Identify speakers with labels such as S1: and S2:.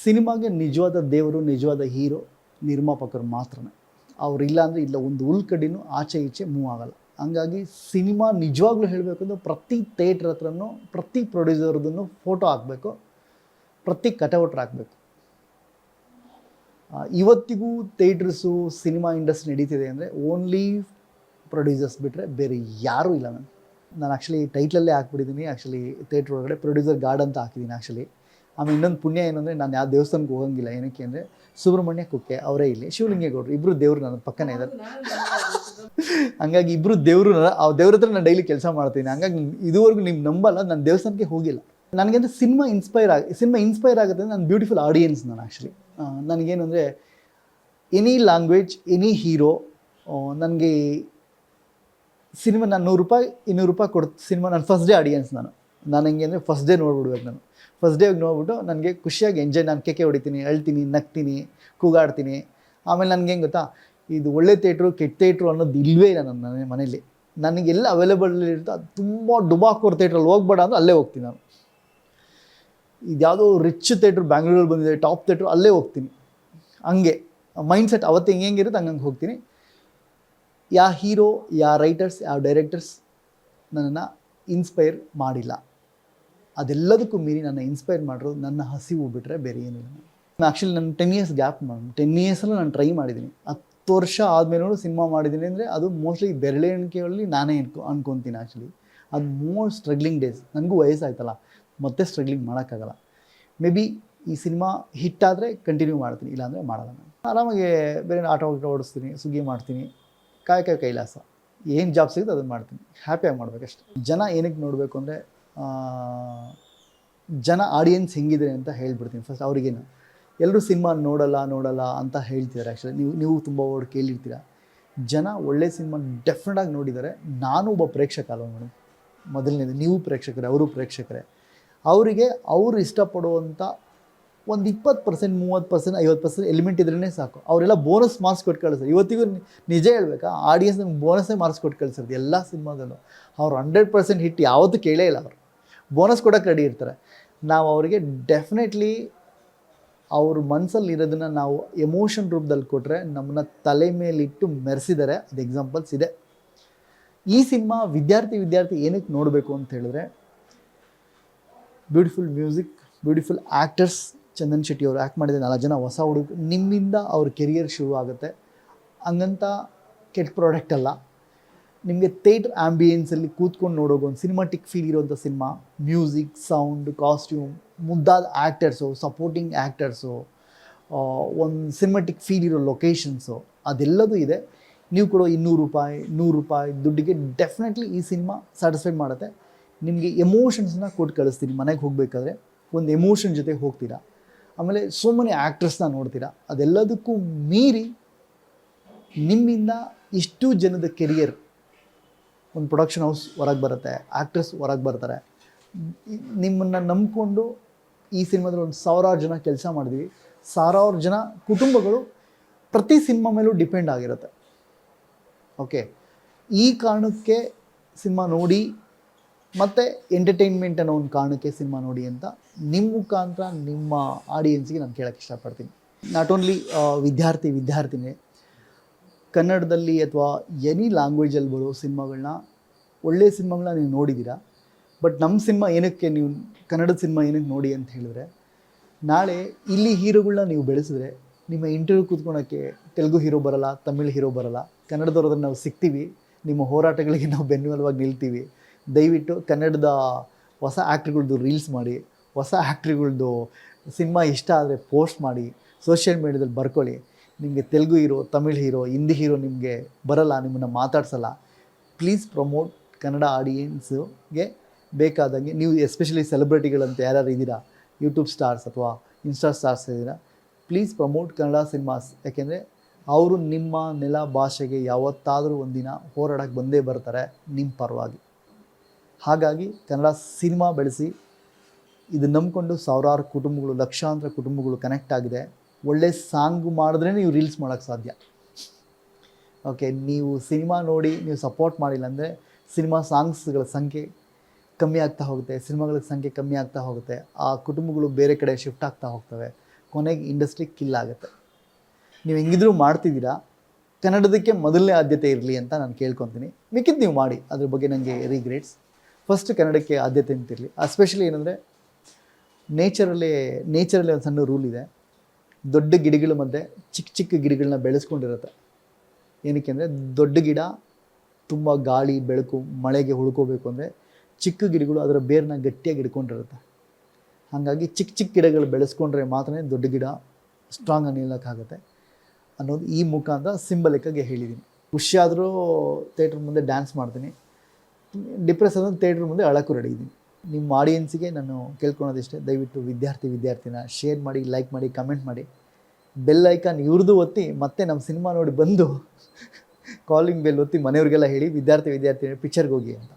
S1: ಸಿನಿಮಾಗೆ ನಿಜವಾದ ದೇವರು, ನಿಜವಾದ ಹೀರೋ ನಿರ್ಮಾಪಕರು ಮಾತ್ರನೇ. ಅವರಿಲ್ಲ ಅಂದರೆ ಇಲ್ಲ ಒಂದು ಉಳ್ಕಡಿನೂ ಆಚೆ ಈಚೆ ಮೂವ್ ಆಗಲ್ಲ. ಹಂಗಾಗಿ ಸಿನಿಮಾ ನಿಜವಾಗ್ಲೂ ಹೇಳಬೇಕಂದ್ರೆ ಪ್ರತಿ ಥಿಯೇಟ್ರ್ ಹತ್ರನೂ ಪ್ರತಿ ಪ್ರೊಡ್ಯೂಸರ್ದನ್ನು ಫೋಟೋ ಹಾಕಬೇಕು, ಪ್ರತಿ ಕಟೌಟ್ರ್ ಹಾಕಬೇಕು. ಇವತ್ತಿಗೂ ಥಿಯೇಟ್ರಸ್ಸು ಸಿನಿಮಾ ಇಂಡಸ್ಟ್ರಿ ನಡೀತಿದೆ ಅಂದರೆ ಓನ್ಲಿ ಪ್ರೊಡ್ಯೂಸರ್ಸ್ ಬಿಟ್ಟರೆ ಬೇರೆ ಯಾರೂ ಇಲ್ಲ. ನಾನು ಆ್ಯಕ್ಚುಲಿ ಟೈಟ್ಲಲ್ಲೇ ಹಾಕ್ಬಿಟ್ಟಿದ್ದೀನಿ. ಆ್ಯಕ್ಚುಲಿ ಥಿಯೇಟ್ರ್ ಒಳಗಡೆ ಪ್ರೊಡ್ಯೂಸರ್ ಗಾರ್ಡ್ ಅಂತ ಹಾಕಿದ್ದೀನಿ ಆ್ಯಕ್ಚುಲಿ. ಆಮೇಲೆ ಇನ್ನೊಂದು ಪುಣ್ಯ ಏನಂದರೆ ನಾನು ಯಾವ ದೇವಸ್ಥಾನಕ್ಕೆ ಹೋಗಂಗಿಲ್ಲ. ಏನಕ್ಕೆ ಅಂದರೆ ಸುಬ್ರಹ್ಮಣ್ಯ ಕುಕ್ಕೆ ಅವರೇ ಇಲ್ಲಿ, ಶಿವಲಿಂಗೇಗೌಡರು ಇಬ್ಬರು ದೇವರು ನನ್ನ ಪಕ್ಕನೇ ಇದ್ದಾರೆ. ಹಂಗಾಗಿ ಇಬ್ಬರು ದೇವರು, ಆ ದೇವ್ರ ಹತ್ರ ನಾನು ಡೈಲಿ ಕೆಲಸ ಮಾಡ್ತೀನಿ. ಹಂಗಾಗಿ ಇದುವರೆಗೂ ನೀವು ನಂಬಲ್ಲ, ನಾನು ದೇವಸ್ಥಾನಕ್ಕೆ ಹೋಗಿಲ್ಲ. ನನಗಂದ್ರೆ ಸಿನಿಮಾ ಇನ್ಸ್ಪೈರ್ ಆಗುತ್ತೆ. ನಾನು ಬ್ಯೂಟಿಫುಲ್ ಆಡಿಯನ್ಸ್. ನಾನು ಆ್ಯಕ್ಚುಲಿ ನನಗೇನು ಅಂದರೆ ಎನಿ ಲ್ಯಾಂಗ್ವೇಜ್, ಎನಿ ಹೀರೋ, ನನಗೆ ಸಿನಿಮಾ ನಾನು $100 ಕೊಡ್ತು ಸಿನಿಮಾ. ನಾನು ಫಸ್ಟ್ ಡೇ ಆಡಿಯನ್ಸ್. ನಾನು ಹೆಂಗೆ ಅಂದರೆ ಫಸ್ಟ್ ಡೇ ನೋಡ್ಬಿಡ್ಬೇಕು. ನಾನು ಫಸ್ಟ್ ಡೇ ನೋಡ್ಬಿಟ್ಟು ನನಗೆ ಖುಷಿಯಾಗಿ ಎಂಜಾಯ್, ನಾನು ಕೇಕೆ ಹೊಡಿತೀನಿ, ಅಳ್ತೀನಿ, ನಗ್ತೀನಿ, ಕೂಗಾಡ್ತೀನಿ. ಆಮೇಲೆ ನನಗೆ ಹೆಂಗೆ ಗೊತ್ತಾ, ಇದು ಒಳ್ಳೆ ಥಿಯೇಟ್ರು ಕೆಟ್ಟ ಥಿಯೇಟ್ರು ಅನ್ನೋದು ಇಲ್ಲವೇ ಇಲ್ಲ ನನ್ನ ಮನೇಲಿ. ನನಗೆಲ್ಲ ಅವೈಲೇಬಲ್ ಇರುತ್ತೆ. ಅದು ತುಂಬ ಡುಬಾಕೋರ್ ಥಿಯೇಟ್ರಲ್ಲಿ ಹೋಗ್ಬೇಡ ಅಂದ್ರೆ ಅಲ್ಲೇ ಹೋಗ್ತೀನಿ ನಾನು. ಇದು ಯಾವುದೋ ರಿಚ್ ಥಿಯೇಟ್ರ್ ಬ್ಯಾಂಗ್ಳೂರಲ್ಲಿ ಬಂದಿದೆ, ಟಾಪ್ ಥಿಯೇಟ್ರು, ಅಲ್ಲೇ ಹೋಗ್ತೀನಿ. ಹಂಗೆ ಮೈಂಡ್ಸೆಟ್ ಅವತ್ತು ಹೆಂಗಿರುತ್ತೆ ಹಂಗಂಗೆ ಹೋಗ್ತೀನಿ. ಯಾವ ಹೀರೋ, ಯಾವ ರೈಟರ್ಸ್, ಯಾವ ಡೈರೆಕ್ಟರ್ಸ್ ನನ್ನನ್ನು ಇನ್ಸ್ಪೈರ್ ಮಾಡಿಲ್ಲ. ಅದೆಲ್ಲದಕ್ಕೂ ಮೀರಿ ನನ್ನ ಇನ್ಸ್ಪೈರ್ ಮಾಡಿರೋದು ನನ್ನ ಹಸಿವು ಬಿಟ್ಟರೆ ಬೇರೆ ಏನಿಲ್ಲ. ನಾನು ಆ್ಯಕ್ಚುಲಿ ನನ್ನ 10 ಇಯರ್ಸ್ ಗ್ಯಾಪ್ 10 ಇಯರ್ಸಲ್ಲೂ ನಾನು ಟ್ರೈ ಮಾಡಿದ್ದೀನಿ. 10 ವರ್ಷ ಆದಮೇಲೂ ಸಿನಿಮಾ ಮಾಡಿದ್ದೀನಿ ಅಂದರೆ ಅದು ಮೋಸ್ಟ್ಲಿ ಬೆರಳೆಣಿಕೆಗಳಲ್ಲಿ ನಾನೇ ಅನ್ಕೊತೀನಿ. ಆ್ಯಕ್ಚುಲಿ ಅದು ಮೋಸ್ಟ್ ಸ್ಟ್ರಗ್ಲಿಂಗ್ ಡೇಸ್. ನನಗೂ ವಯಸ್ಸಾಯ್ತಲ್ಲ, ಮತ್ತೆ ಸ್ಟ್ರಗ್ಲಿಂಗ್ ಮಾಡೋಕ್ಕಾಗಲ್ಲ. ಮೇ ಬಿ ಈ ಸಿನಿಮಾ ಹಿಟ್ ಆದರೆ ಕಂಟಿನ್ಯೂ ಮಾಡ್ತೀನಿ, ಇಲ್ಲಾಂದರೆ ಮಾಡಲ್ಲ. ನಾನು ಆರಾಮಾಗಿ ಬೇರೆ ಆಟೋ ಓಡಿಸ್ತೀನಿ, ಸ್ವಿಗ್ಗಿ ಮಾಡ್ತೀನಿ, ಕಾಯಕ ಕೈಲಾಸ. ಏನು ಜಾಬ್ ಸಿಗುತ್ತೆ ಅದನ್ನು ಮಾಡ್ತೀನಿ, ಹ್ಯಾಪಿಯಾಗಿ ಮಾಡಬೇಕಷ್ಟೆ. ಜನ ಏನಕ್ಕೆ ನೋಡಬೇಕು ಅಂದರೆ ಜನ ಆಡಿಯನ್ಸ್ ಹೆಂಗಿದೆ ಅಂತ ಹೇಳ್ಬಿಡ್ತೀನಿ ಫಸ್ಟ್. ಅವ್ರಿಗೇನು ಎಲ್ಲರೂ ಸಿನಿಮಾ ನೋಡಲ್ಲ ಅಂತ ಹೇಳ್ತಿದ್ದಾರೆ. ಆ್ಯಕ್ಚುಲಿ ನೀವು ತುಂಬ ವರ್ಡ್ ಕೇಳಿರ್ತೀರ. ಜನ ಒಳ್ಳೆ ಸಿನಿಮಾ ಡೆಫಿನೆಟಾಗಿ ನೋಡಿದ್ದಾರೆ. ನಾನು ಒಬ್ಬ ಪ್ರೇಕ್ಷಕ ಅಲ್ವ ಮೇಡಮ್. ಮೊದಲನೇದು ನೀವು ಪ್ರೇಕ್ಷಕರೇ, ಅವರು ಪ್ರೇಕ್ಷಕರೇ. ಅವರಿಗೆ ಅವರು ಇಷ್ಟಪಡುವಂಥ ಒಂದು 20%, 30%, 50% ಎಲಿಮೆಂಟ್ ಇದ್ರೇ ಸಾಕು. ಅವರೆಲ್ಲ ಬೋನಸ್ ಮಾರ್ಕ್ಸ್ ಕೊಟ್ಟು ಕಳಿಸ್ತಾರೆ. ಇವತ್ತಿಗೂ ನಿಜ ಹೇಳ್ಬೇಕಾ, ಆಡಿಯನ್ಸ್ ನಮ್ಗೆ ಬೋನಸ್ಸೇ ಮಾರ್ಕ್ಸ್ ಕೊಟ್ಟು ಕಳಿಸಿರ್ತಾರೆ ಎಲ್ಲ ಸಿನಿಮಾದಲ್ಲೂ. ಅವ್ರು 100% ಹಿಟ್ ಯಾವತ್ತೂ ಕೇಳೇ ಇಲ್ಲ. ಅವರು ಬೋನಸ್ ಕೊಡೋಕ್ಕೆ ರೆಡಿ ಇರ್ತಾರೆ. ನಾವು ಅವರಿಗೆ ಡೆಫಿನೆಟ್ಲಿ ಅವ್ರ ಮನಸ್ಸಲ್ಲಿ ಇರೋದನ್ನು ನಾವು ಎಮೋಷನ್ ರೂಪದಲ್ಲಿ ಕೊಟ್ಟರೆ ನಮ್ಮನ್ನ ತಲೆ ಮೇಲಿಟ್ಟು ಮೆರೆಸಿದ್ದಾರೆ. ಅದು ಎಕ್ಸಾಂಪಲ್ಸ್ ಇದೆ. ಈ ಸಿನಿಮಾ ವಿದ್ಯಾರ್ಥಿ ಏನಕ್ಕೆ ನೋಡಬೇಕು ಅಂತ ಹೇಳಿದ್ರೆ, beautiful music, beautiful actors. Chandan Shetty ಅವರು ಆ್ಯಕ್ಟ್ ಮಾಡಿದ 4 ಜನ ಹೊಸ ಹುಡುಗ. ನಿಮ್ಮಿಂದ ಅವ್ರ ಕೆರಿಯರ್ ಶುರು ಆಗುತ್ತೆ. ಹಂಗಂತ ಕೆಟ್ಟ ಪ್ರಾಡಕ್ಟ್ ಅಲ್ಲ. ನಿಮಗೆ ಥಿಯೇಟ್ರ್ ಆ್ಯಂಬಿಯನ್ಸಲ್ಲಿ ಕೂತ್ಕೊಂಡು ನೋಡೋದು ಒಂದು ಸಿನಿಮಾಟಿಕ್ ಫೀಲ್ ಇರೋಂಥ ಸಿನಿಮಾ. ಮ್ಯೂಸಿಕ್, ಸೌಂಡ್, ಕಾಸ್ಟ್ಯೂಮ್, ಮುದ್ದಾದ ಆ್ಯಕ್ಟರ್ಸು, ಸಪೋರ್ಟಿಂಗ್ ಆ್ಯಕ್ಟರ್ಸು, ಒಂದು ಸಿನಿಮಾಟಿಕ್ ಫೀಲ್ ಇರೋ ಲೊಕೇಶನ್ಸು, ಅದೆಲ್ಲದೂ ಇದೆ. ನೀವು ಕೊಡೋ $200, $100 ದುಡ್ಡಿಗೆ ಡೆಫಿನೆಟ್ಲಿ ಈ ಸಿನಿಮಾ ಸ್ಯಾಟಿಸ್ಫೈ ಮಾಡುತ್ತೆ. ನಿಮಗೆ ಎಮೋಷನ್ಸ್ನ ಕೊಟ್ಟು ಕಳಿಸ್ತೀನಿ. ಮನೆಗೆ ಹೋಗಬೇಕಾದ್ರೆ ಒಂದು ಎಮೋಷನ್ ಜೊತೆ ಹೋಗ್ತೀರಾ. ಆಮೇಲೆ ಸೋ ಮೆನಿ ಆ್ಯಕ್ಟ್ರಸ್ನ ನೋಡ್ತೀರಾ. ಅದೆಲ್ಲದಕ್ಕೂ ಮೀರಿ ನಿಮ್ಮಿಂದ ಇಷ್ಟು ಜನದ ಕೆರಿಯರ್, ಒಂದು ಪ್ರೊಡಕ್ಷನ್ ಹೌಸ್ ಹೊರಗೆ ಬರುತ್ತೆ, ಆ್ಯಕ್ಟ್ರಸ್ ಹೊರಗೆ ಬರ್ತಾರೆ. ನಿಮ್ಮನ್ನು ನಂಬಿಕೊಂಡು ಈ ಸಿನಿಮಾದಲ್ಲಿ ಒಂದು 1000 ಜನ ಕೆಲಸ ಮಾಡಿದ್ವಿ. 1000 ಜನ ಕುಟುಂಬಗಳು ಪ್ರತಿ ಸಿನಿಮಾ ಮೇಲೂ ಡಿಪೆಂಡ್ ಆಗಿರುತ್ತೆ. ಓಕೆ, ಈ ಕಾರಣಕ್ಕೆ ಸಿನಿಮಾ ನೋಡಿ ಮತ್ತು ಎಂಟರ್ಟೈನ್ಮೆಂಟ್ ಅನ್ನೋ ಒಂದು ಕಾರಣಕ್ಕೆ ಸಿನಿಮಾ ನೋಡಿ ಅಂತ ನಿಮ್ಮ ಮುಖಾಂತರ ನಿಮ್ಮ ಆಡಿಯನ್ಸ್ಗೆ ನಾನು ಕೇಳೋಕ್ಕೆ ಇಷ್ಟಪಡ್ತೀನಿ. ನಾಟ್ ಓನ್ಲಿ ವಿದ್ಯಾರ್ಥಿನಿ ಕನ್ನಡದಲ್ಲಿ ಅಥವಾ ಎನಿ ಲ್ಯಾಂಗ್ವೇಜಲ್ಲಿ ಬರೋ ಸಿನಿಮಾಗಳನ್ನ, ಒಳ್ಳೆಯ ಸಿನಿಮಾಗಳನ್ನ ನೀವು ನೋಡಿದ್ದೀರಾ. ಬಟ್ ನಮ್ಮ ಸಿನಿಮಾ ಏನಕ್ಕೆ, ನೀವು ಕನ್ನಡದ ಸಿನಿಮಾ ಏನಕ್ಕೆ ನೋಡಿ ಅಂತ ಹೇಳಿದ್ರೆ, ನಾಳೆ ಇಲ್ಲಿ ಹೀರೋಗಳನ್ನ ನೀವು ಬೆಳೆಸಿದ್ರೆ ನಿಮ್ಮ ಇಂಟರ್ವ್ಯೂ ಕೂತ್ಕೊಳ್ಳೋಕ್ಕೆ ತೆಲುಗು ಹೀರೋ ಬರೋಲ್ಲ, ತಮಿಳ್ ಹೀರೋ ಬರೋಲ್ಲ. ಕನ್ನಡದವ್ರದ್ರ ನಾವು ಸಿಗ್ತೀವಿ, ನಿಮ್ಮ ಹೋರಾಟಗಳಿಗೆ ನಾವು ಬೆನ್ನೆಲುಬಾಗಿ ನಿಲ್ತೀವಿ. ದಯವಿಟ್ಟು ಕನ್ನಡದ ಹೊಸ ಆ್ಯಕ್ಟ್ರುಗಳ್ದು ರೀಲ್ಸ್ ಮಾಡಿ, ಹೊಸ ಆ್ಯಕ್ಟ್ರುಗಳ್ದು ಸಿನಿಮಾ ಇಷ್ಟ ಆದರೆ ಪೋಸ್ಟ್ ಮಾಡಿ, ಸೋಷಿಯಲ್ ಮೀಡ್ಯಾದಲ್ಲಿ ಬರ್ಕೊಳ್ಳಿ. ನಿಮಗೆ Telugu hero, Tamil hero, Hindi hero ನಿಮಗೆ ಬರಲ್ಲ, ನಿಮ್ಮನ್ನು ಮಾತಾಡ್ಸಲ್ಲ. ಪ್ಲೀಸ್ ಪ್ರಮೋಟ್ ಕನ್ನಡ ಆಡಿಯನ್ಸ್ಗೆ ಬೇಕಾದಂಗೆ. ನೀವು ಎಸ್ಪೆಷಲಿ ಸೆಲೆಬ್ರಿಟಿಗಳಂತ ಯಾರ್ಯಾರು ಇದ್ದೀರಾ, ಯೂಟ್ಯೂಬ್ ಸ್ಟಾರ್ಸ್ ಅಥವಾ ಇನ್ಸ್ಟಾ ಸ್ಟಾರ್ಸ್ ಇದ್ದೀರಾ, ಪ್ಲೀಸ್ ಪ್ರಮೋಟ್ ಕನ್ನಡ ಸಿನಿಮಾಸ್. ಯಾಕೆಂದರೆ ಅವರು ನಿಮ್ಮ ನೆಲ ಭಾಷೆಗೆ ಯಾವತ್ತಾದರೂ ಒಂದಿನ ಹೋರಾಡೋಕ್ಕೆ ಬಂದೇ ಬರ್ತಾರೆ ನಿಮ್ಮ ಪರವಾಗಿ. ಹಾಗಾಗಿ ಕನ್ನಡ ಸಿನಿಮಾ ಬೆಳೆಸಿ. ಇದು ನಂಬಿಕೊಂಡು ಸಾವಿರಾರು ಕುಟುಂಬಗಳು, ಲಕ್ಷಾಂತರ ಕುಟುಂಬಗಳು ಕನೆಕ್ಟ್ ಆಗಿದೆ. ಒಳ್ಳೆ ಸಾಂಗ್ ಮಾಡಿದ್ರೇ ನೀವು ರೀಲ್ಸ್ ಮಾಡೋಕ್ಕೆ ಸಾಧ್ಯ. ಓಕೆ, ನೀವು ಸಿನಿಮಾ ನೋಡಿ ನೀವು ಸಪೋರ್ಟ್ ಮಾಡಿಲ್ಲ ಅಂದರೆ ಸಿನಿಮಾ ಸಾಂಗ್ಸ್ಗಳ ಸಂಖ್ಯೆ ಕಮ್ಮಿ ಆಗ್ತಾ ಹೋಗುತ್ತೆ, ಸಿನಿಮಾಗಳ ಸಂಖ್ಯೆ ಕಮ್ಮಿ ಆಗ್ತಾ ಹೋಗುತ್ತೆ. ಆ ಕುಟುಂಬಗಳು ಬೇರೆ ಕಡೆ ಶಿಫ್ಟ್ ಆಗ್ತಾ ಹೋಗ್ತವೆ. ಕೊನೆಗೆ ಇಂಡಸ್ಟ್ರಿ ಕಿಲ್ ಆಗುತ್ತೆ. ನೀವು ಹೆಂಗಿದ್ರೂ ಮಾಡ್ತಿದ್ದೀರಾ, ಕನ್ನಡದಕ್ಕೆ ಮೊದಲನೇ ಆದ್ಯತೆ ಇರಲಿ ಅಂತ ನಾನು ಕೇಳ್ಕೊತೀನಿ. ಮಿಕ್ಕಿದ್ದು ನೀವು ಮಾಡಿ, ಅದ್ರ ಬಗ್ಗೆ ನನಗೆ ರಿಗ್ರೆಟ್ಸ್. ಫಸ್ಟ್ ಕನ್ನಡಕ್ಕೆ ಆದ್ಯತೆ ಅಂತಿರಲಿ. ಎಸ್ಪೆಷಲಿ ಏನಂದರೆ ನೇಚರಲ್ಲಿ ಒಂದು ಸಣ್ಣ ರೂಲ್ ಇದೆ. ದೊಡ್ಡ ಗಿಡಗಳ ಮಧ್ಯೆ ಚಿಕ್ಕ ಚಿಕ್ಕ ಗಿಡಗಳನ್ನ ಬೆಳೆಸ್ಕೊಂಡಿರುತ್ತೆ. ಏನಕ್ಕೆ ಅಂದರೆ ದೊಡ್ಡ ಗಿಡ ತುಂಬ ಗಾಳಿ ಬೆಳಕು ಮಳೆಗೆ ಉಳ್ಕೋಬೇಕು ಅಂದರೆ ಚಿಕ್ಕ ಗಿಡಗಳು ಅದರ ಬೇರನ್ನ ಗಟ್ಟಿಯಾಗಿ ಹಿಡ್ಕೊಂಡಿರುತ್ತೆ. ಹಾಗಾಗಿ ಚಿಕ್ಕ ಚಿಕ್ಕ ಗಿಡಗಳು ಬೆಳೆಸ್ಕೊಂಡ್ರೆ ಮಾತ್ರ ದೊಡ್ಡ ಗಿಡ ಸ್ಟ್ರಾಂಗಾಗಿ ನಿಲ್ಲಕ್ಕಾಗುತ್ತೆ ಅನ್ನೋದು ಈ ಮುಖಾಂತರ ಸಿಂಬಲಿಕ್ಕಾಗಿ ಹೇಳಿದ್ದೀನಿ. ಖುಷಿಯಾದರೂ ಥಿಯೇಟ್ರ್ ಮುಂದೆ ಡ್ಯಾನ್ಸ್ ಮಾಡ್ತೀನಿ, ಡಿಪ್ರೆಸ್ ಆದರೂ ಥಿಯೇಟ್ರ್ ಮುಂದೆ ಅಳಕ್ಕೂ ರೆಡಿ ಇದ್ದೀನಿ. ನಿಮ್ಮ ಆಡಿಯನ್ಸಿಗೆ ನಾನು ಕೇಳ್ಕೊಳೋದಿಷ್ಟೇ, ದಯವಿಟ್ಟು ವಿದ್ಯಾರ್ಥಿನ ಶೇರ್ ಮಾಡಿ, ಲೈಕ್ ಮಾಡಿ, ಕಮೆಂಟ್ ಮಾಡಿ, ಬೆಲ್ ಐಕಾನ್ ಇವ್ರದ್ದು ಒತ್ತಿ, ಮತ್ತೆ ನಮ್ಮ ಸಿನಿಮಾ ನೋಡಿ ಬಂದು ಕಾಲಿಂಗ್ ಬೆಲ್ ಒತ್ತಿ ಮನೆಯವ್ರಿಗೆಲ್ಲ ಹೇಳಿ ವಿದ್ಯಾರ್ಥಿ ಪಿಕ್ಚರ್ಗೆ ಹೋಗಿ ಅಂತ.